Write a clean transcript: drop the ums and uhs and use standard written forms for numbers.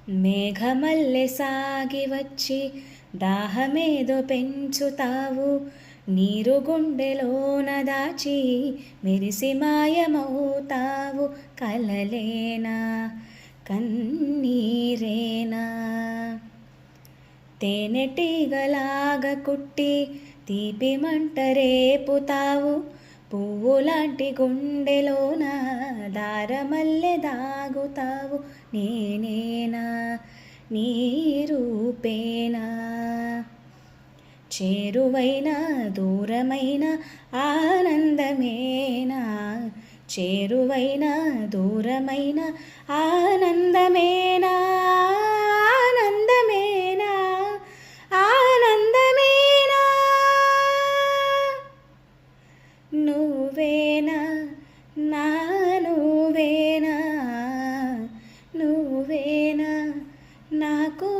మేఘమల్లె సాగి వచ్చి దాహమేదో పెంచుతావు, నీరు గుండెలోన దాచి మెరిసి మాయమవుతావు. కలలేనా కన్నీరేనా తేనెటీగలాగా కుట్టి తీపి మంట రేపుతావు, పువ్వులాంటి గుండెలోన దారమల్లె దాగుతావు. నేనేనా నీ రూపేనా, చేరువైన దూరమైన ఆనందమేనా, చేరువైన దూరమైన ఆనందమేనా, ఆనందమేనా, ఆనందమేనా. నువ్వేనా నా నువ్వేనా, నువ్వేనా నాకు